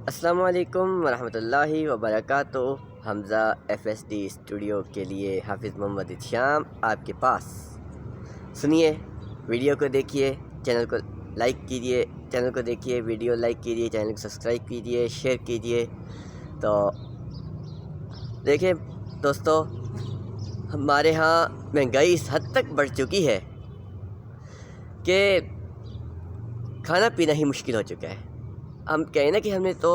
السلام علیکم ورحمۃ اللہ وبرکاتہ۔ حمزہ ایف ایس ڈی اسٹوڈیو کے لیے حافظ محمد اتشام آپ کے پاس۔ سنیے، ویڈیو کو دیکھیے، چینل کو لائک کیجیے، چینل کو دیکھیے، ویڈیو لائک کیجیے، چینل کو سبسکرائب کیجیے، شیئر کیجیے۔ تو دیکھیں دوستو، ہمارے ہاں مہنگائی اس حد تک بڑھ چکی ہے کہ کھانا پینا ہی مشکل ہو چکا ہے۔ ہم کہیں نا کہ ہم نے تو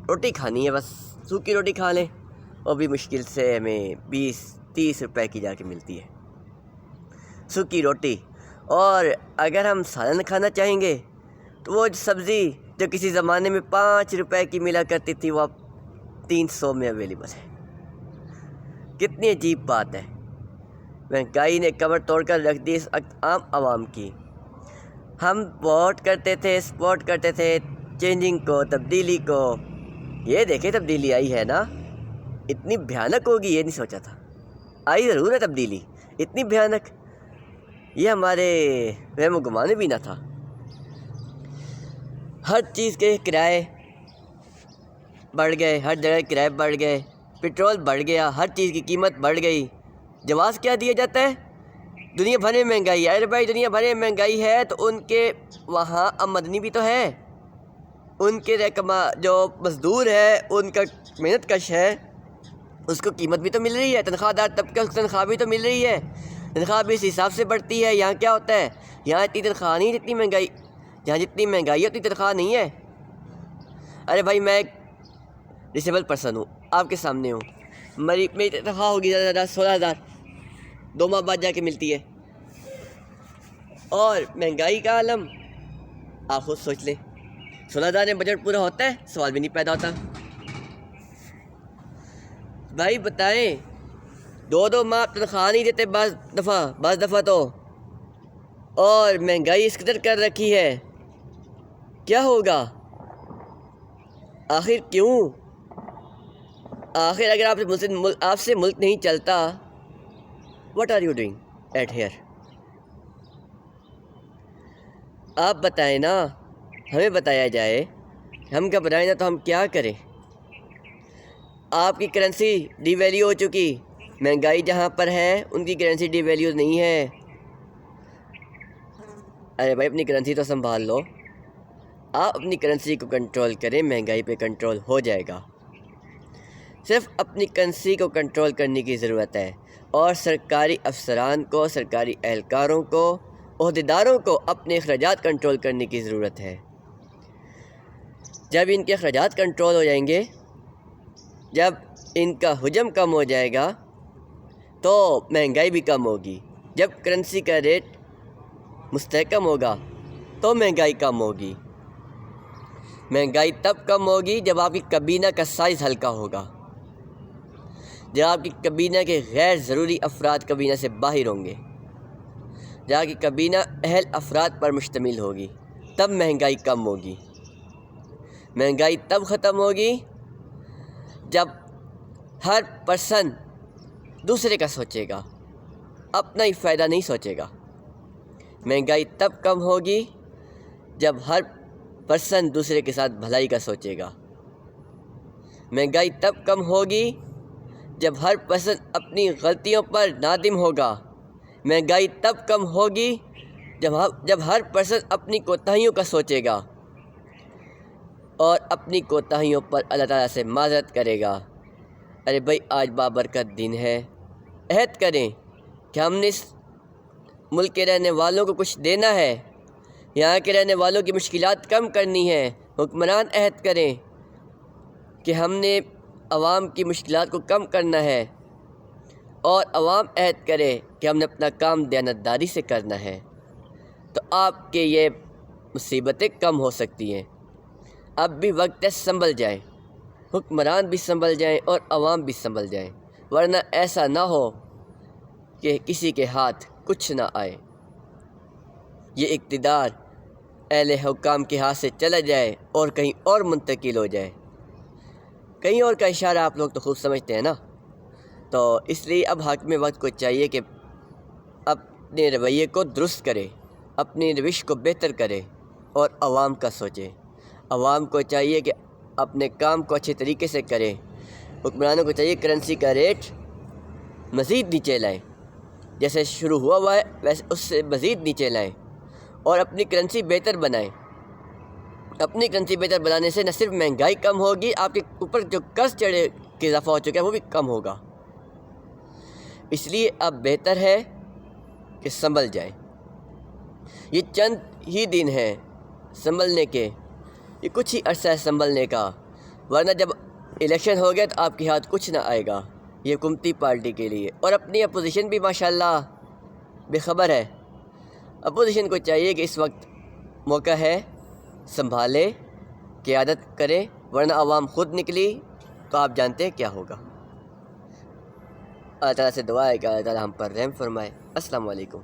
روٹی کھانی ہے، بس سوکھی روٹی کھا لیں، وہ بھی مشکل سے ہمیں 20-30 روپے کی جا کے ملتی ہے سوکھی روٹی۔ اور اگر ہم سالن کھانا چاہیں گے تو وہ سبزی جو کسی زمانے میں 5 روپے کی ملا کرتی تھی وہ اب 300 میں اویلیبل ہے۔ کتنی عجیب بات ہے، مہنگائی نے کمر توڑ کر رکھ دی اس عام عوام کی۔ ہم ووٹ کرتے تھے، سپورٹ کرتے تھے چینجنگ کو، تبدیلی کو۔ یہ دیکھیں تبدیلی آئی ہے نا، اتنی بھیانک ہوگی یہ نہیں سوچا تھا۔ آئی ضرور ہے تبدیلی، اتنی بھیانک یہ ہمارے وہم و گمان میں بھی نہ تھا۔ ہر چیز کے کرائے بڑھ گئے، ہر جگہ کرائے بڑھ گئے، پٹرول بڑھ گیا، ہر چیز کی قیمت بڑھ گئی۔ جواز کیا دیا جاتا ہے؟ دنیا بھر میں مہنگائی ہے۔ ارے بھائی دنیا بھر میں مہنگائی ہے تو ان کے وہاں آمدنی بھی تو ہے، ان کے جو مزدور ہے ان کا محنت کش ہے، اس کو قیمت بھی تو مل رہی ہے، تنخواہ دار طبقے اس کو تنخواہ بھی تو مل رہی ہے، تنخواہ بھی اس حساب سے بڑھتی ہے۔ یہاں کیا ہوتا ہے؟ یہاں اتنی تنخواہ نہیں جتنی مہنگائی، جہاں جتنی مہنگائی ہے اتنی تنخواہ نہیں ہے۔ ارے بھائی میں ایک ڈسیبل پرسن ہوں، آپ کے سامنے ہوں، میری تنخواہ ہوگی زیادہ سے زیادہ 16,000، 2 ماہ بعد جا کے ملتی ہے۔ اور مہنگائی کا عالم آپ خود سوچ لیں، 16,000 میں بجٹ پورا ہوتا ہے؟ سوال بھی نہیں پیدا ہوتا۔ بھائی بتائیں، 2 ماہ تنخواہ نہیں دیتے بعض دفعہ تو، اور مہنگائی اس قدر کر رکھی ہے، کیا ہوگا؟ آخر کیوں؟ آخر اگر آپ سے ملک نہیں چلتا، what are you doing at here؟ آپ بتائیں نا، ہمیں بتایا جائے، ہم گھبرائیں نا تو ہم کیا کریں؟ آپ کی کرنسی ڈی ویلیو ہو چکی، مہنگائی جہاں پر ہے ان کی کرنسی ڈی ویلیو نہیں ہے۔ ارے بھائی اپنی کرنسی تو سنبھال لو، آپ اپنی کرنسی کو کنٹرول کریں، مہنگائی پہ کنٹرول ہو جائے گا۔ صرف اپنی کرنسی کو کنٹرول کرنے کی ضرورت ہے، اور سرکاری افسران کو، سرکاری اہلکاروں کو، عہدیداروں کو اپنے اخراجات کنٹرول کرنے کی ضرورت ہے۔ جب ان کے اخراجات کنٹرول ہو جائیں گے، جب ان کا حجم کم ہو جائے گا تو مہنگائی بھی کم ہوگی۔ جب کرنسی کا ریٹ مستحکم ہوگا تو مہنگائی کم ہوگی۔ مہنگائی تب کم ہوگی جب آپ کی کابینہ کا سائز ہلکا ہوگا، جب آپ کی کابینہ کے غیر ضروری افراد کابینہ سے باہر ہوں گے، جب آپ کی کابینہ اہل افراد پر مشتمل ہوگی، تب مہنگائی کم ہوگی۔ مہنگائی تب ختم ہوگی جب ہر پرسن دوسرے کا سوچے گا، اپنا ہی فائدہ نہیں سوچے گا۔ مہنگائی تب کم ہوگی جب ہر پرسن دوسرے کے ساتھ بھلائی کا سوچے گا۔ مہنگائی تب کم ہوگی جب ہر پرسن اپنی غلطیوں پر نادم ہوگا۔ مہنگائی تب کم ہوگی جب ہر پرسن اپنی کوتاہیوں کا سوچے گا اور اپنی کوتاہیوں پر اللہ تعالیٰ سے معذرت کرے گا۔ ارے بھائی آج بابرکت دن ہے، عہد کریں کہ ہم نے اس ملک کے رہنے والوں کو کچھ دینا ہے، یہاں کے رہنے والوں کی مشکلات کم کرنی ہے۔ حکمران عہد کریں کہ ہم نے عوام کی مشکلات کو کم کرنا ہے، اور عوام عہد کرے کہ ہم نے اپنا کام دیانتداری سے کرنا ہے، تو آپ کے یہ مصیبتیں کم ہو سکتی ہیں۔ اب بھی وقت ہے سنبھل جائیں، حکمران بھی سنبھل جائیں اور عوام بھی سنبھل جائیں، ورنہ ایسا نہ ہو کہ کسی کے ہاتھ کچھ نہ آئے، یہ اقتدار اہل حکام کے ہاتھ سے چلا جائے اور کہیں اور منتقل ہو جائے۔ کہیں اور کا اشارہ آپ لوگ تو خوب سمجھتے ہیں نا، تو اس لیے اب حاکم وقت کو چاہیے کہ اپنے رویے کو درست کرے، اپنی روش کو بہتر کرے اور عوام کا سوچے۔ عوام کو چاہیے کہ اپنے کام کو اچھے طریقے سے کریں۔ حکمرانوں کو چاہیے کرنسی کا ریٹ مزید نیچے لائیں، جیسے شروع ہوا ہے ویسے اس سے مزید نیچے لائیں، اور اپنی کرنسی بہتر بنائیں۔ اپنی کرنسی بہتر بنانے سے نہ صرف مہنگائی کم ہوگی، آپ کے اوپر جو قرض چڑھے کے اضافہ ہو چکا ہے وہ بھی کم ہوگا۔ اس لیے اب بہتر ہے کہ سنبھل جائیں۔ یہ چند ہی دن ہیں سنبھلنے کے، یہ کچھ ہی عرصہ ہے سنبھلنے کا، ورنہ جب الیکشن ہو گیا تو آپ کے ہاتھ کچھ نہ آئے گا یہ حکومتی پارٹی کے لیے۔ اور اپنی اپوزیشن بھی ماشاءاللہ بے خبر ہے۔ اپوزیشن کو چاہیے کہ اس وقت موقع ہے، سنبھالے، قیادت کرے، ورنہ عوام خود نکلی تو آپ جانتے ہیں کیا ہوگا۔ اللہ تعالیٰ سے دعا ہے کہ اللہ تعالیٰ ہم پر رحم فرمائے۔ السلام علیکم۔